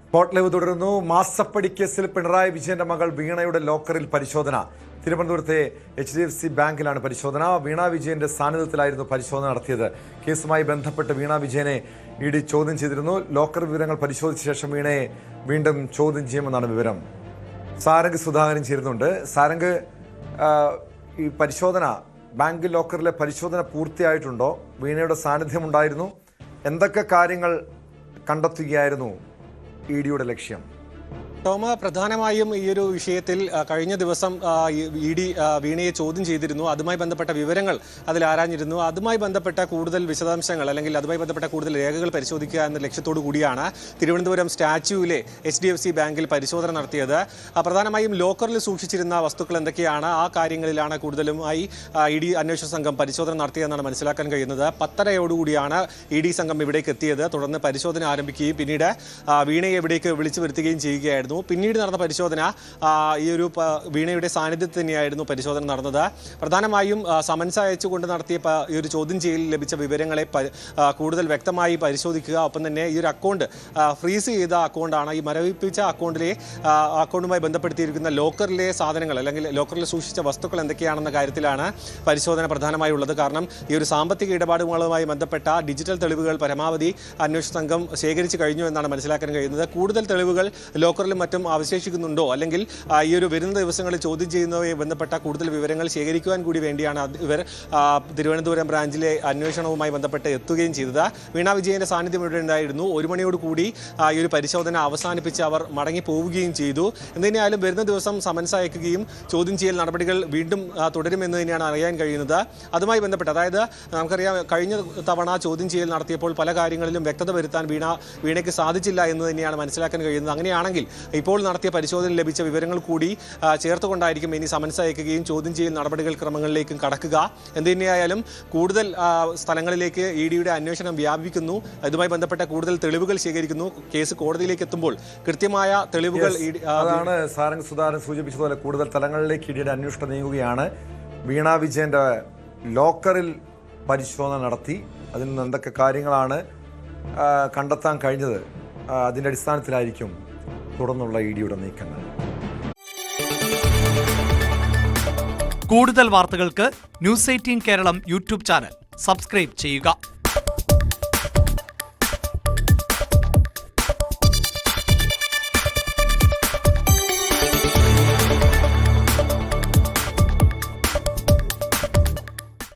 Spot live തുടരുന്നു. മാസപ്പടി കേസിൽ പിണറായി വിജയന്റെ മകൾ വീണയുടെ ലോക്കറിൽ പരിശോധന. തിരുവനന്തപുരത്തെ HDFC ബാങ്കിലാണ് പരിശോധന. വീണ വിജയന്റെ സാന്നിധ്യത്തിലായിരുന്നു പരിശോധന നടത്തിയത്. കേസുമായി ബന്ധപ്പെട്ട് വീണ വിജയനെ ED ചോദ്യം ചെയ്തിരുന്നു. ലോക്കർ വിവരങ്ങൾ പരിശോധിച്ച ശേഷം വീണയെ വീണ്ടും ചോദ്യം ചെയ്യുമെന്നാണ് വിവരം. സാരംഗ് സുധാകരൻ ചേരുന്നുണ്ട്. സാരംഗ്, ഈ പരിശോധന, ബാങ്ക് ലോക്കറിലെ പരിശോധന പൂർത്തിയായിട്ടുണ്ടോ? വീണയുടെ സാന്നിധ്യമുണ്ടായിരുന്നു. എന്തൊക്കെ കാര്യങ്ങൾ കണ്ടെത്തുകയായിരുന്നു EDയുടെ ലക്ഷ്യം? ടോമ, പ്രധാനമായും ഈ ഒരു വിഷയത്തിൽ കഴിഞ്ഞ ദിവസം ED വീണയെ ചോദ്യം ചെയ്തിരുന്നു. അതുമായി ബന്ധപ്പെട്ട വിവരങ്ങൾ അതിൽ ആരാഞ്ഞിരുന്നു. അതുമായി ബന്ധപ്പെട്ട കൂടുതൽ വിശദാംശങ്ങൾ അല്ലെങ്കിൽ അതുമായി ബന്ധപ്പെട്ട കൂടുതൽ രേഖകൾ പരിശോധിക്കുക എന്ന ലക്ഷ്യത്തോടു കൂടിയാണ് തിരുവനന്തപുരം സ്റ്റാച്യൂവിലെ HDFC ബാങ്കിൽ പരിശോധന നടത്തിയത്. പ്രധാനമായും ലോക്കറിൽ സൂക്ഷിച്ചിരുന്ന വസ്തുക്കൾ എന്തൊക്കെയാണ്, ആ കാര്യങ്ങളിലാണ് കൂടുതലുമായി ED അന്വേഷണ സംഘം പരിശോധന നടത്തിയതെന്നാണ് മനസ്സിലാക്കാൻ കഴിയുന്നത്. 10:30യോടുകൂടിയാണ് ED സംഘം ഇവിടേക്ക് എത്തിയത്. തുടർന്ന് പരിശോധന ആരംഭിക്കുകയും പിന്നീട് വീണയെ ഇവിടേക്ക് വിളിച്ചു വരുത്തുകയും ചെയ്യുകയായിരുന്നു. പിന്നീട് നടന്ന പരിശോധന ഈ ഒരു വീണയുടെ സാന്നിധ്യത്തിൽ തന്നെയായിരുന്നു പരിശോധന നടന്നത്. പ്രധാനമായും സമൻസ് അയച്ചുകൊണ്ട് നടത്തിയ ഈ ഒരു ചോദ്യം ചെയ്യലിൽ ലഭിച്ച വിവരങ്ങളെ കൂടുതൽ വ്യക്തമായി പരിശോധിക്കുക. ഒപ്പം തന്നെ ഈ ഒരു അക്കൗണ്ട് ഫ്രീസ് ചെയ്ത അക്കൗണ്ടാണ്. ഈ മരവിപ്പിച്ച അക്കൗണ്ടുമായി ബന്ധപ്പെടുത്തിയിരിക്കുന്ന ലോക്കറിലെ സാധനങ്ങൾ അല്ലെങ്കിൽ ലോക്കറിൽ സൂക്ഷിച്ച വസ്തുക്കൾ എന്തൊക്കെയാണെന്ന കാര്യത്തിലാണ് പരിശോധന പ്രധാനമായി ഉള്ളത്. കാരണം ഈ ഒരു സാമ്പത്തിക ഇടപാടുകളുമായി ബന്ധപ്പെട്ട ഡിജിറ്റൽ തെളിവുകൾ പരമാവധി അന്വേഷണ സംഘം ശേഖരിച്ചു കഴിഞ്ഞു എന്നാണ് മനസ്സിലാക്കാൻ കഴിയുന്നത്. കൂടുതൽ തെളിവുകൾ ലോക്കറിലും മറ്റും അവശേഷിക്കുന്നുണ്ടോ, അല്ലെങ്കിൽ ഈ ഒരു വരുന്ന ദിവസങ്ങളിൽ ചോദ്യം ചെയ്യുന്നതുമായി ബന്ധപ്പെട്ട കൂടുതൽ വിവരങ്ങൾ ശേഖരിക്കുവാൻ കൂടി വേണ്ടിയാണ് ഇവർ തിരുവനന്തപുരം ബ്രാഞ്ചിലെ അന്വേഷണവുമായി ബന്ധപ്പെട്ട് എത്തുകയും ചെയ്തത്. വീണ വിജയന്റെ സാന്നിധ്യം ഇവിടെ ഉണ്ടായിരുന്നു. 1 മണിയോടുകൂടി ഈ ഒരു പരിശോധന അവസാനിപ്പിച്ച് അവർ മടങ്ങി പോവുകയും ചെയ്തു. എന്തിനായാലും വരുന്ന ദിവസം സമൻസ് അയക്കുകയും ചോദ്യം ചെയ്യൽ നടപടികൾ വീണ്ടും തുടരുമെന്ന് തന്നെയാണ് അറിയാൻ കഴിയുന്നത്. അതുമായി ബന്ധപ്പെട്ട്, അതായത് നമുക്കറിയാം, കഴിഞ്ഞ തവണ ചോദ്യം ചെയ്യൽ നടത്തിയപ്പോൾ പല കാര്യങ്ങളിലും വ്യക്തത വരുത്താൻ വീണയ്ക്ക് സാധിച്ചില്ല എന്ന് തന്നെയാണ് മനസ്സിലാക്കാൻ കഴിയുന്നത്. അങ്ങനെയാണെങ്കിൽ ഇപ്പോൾ നടത്തിയ പരിശോധനയിൽ ലഭിച്ച വിവരങ്ങൾ കൂടി ചേർത്തുകൊണ്ടായിരിക്കും ഇനി സമൻസ് അയക്കുകയും ചോദ്യം ചെയ്യൽ നടപടികൾ ക്രമങ്ങളിലേക്കും കടക്കുക. എന്തുതന്നെയായാലും കൂടുതൽ സ്ഥലങ്ങളിലേക്ക് EDയുടെ അന്വേഷണം വ്യാപിക്കുന്നു. ഇതുമായി ബന്ധപ്പെട്ട കൂടുതൽ തെളിവുകൾ ശേഖരിക്കുന്നു. കേസ് കോടതിയിലേക്ക് എത്തുമ്പോൾ കൃത്യമായ തെളിവുകൾ അതാണ് സാരംഗ് സുധാകരൻ സൂചിപ്പിച്ചതുപോലെ കൂടുതൽ തലങ്ങളിലേക്ക് EDയുടെ അന്വേഷണം നീങ്ങുകയാണ്. വീണ വിജയന്റെ ലോക്കറിൽ പരിശോധന നടത്തി. അതിൽ നിന്ന് എന്തൊക്കെ കാര്യങ്ങളാണ് കണ്ടെത്താൻ കഴിഞ്ഞത്, അതിൻ്റെ അടിസ്ഥാനത്തിലായിരിക്കും തുടർന്നുള്ള EDയുടെ നീക്കങ്ങൾ. കൂടുതൽ വാർത്തകൾക്ക് News 18 Keralam YouTube channel subscribe ചെയ്യുക.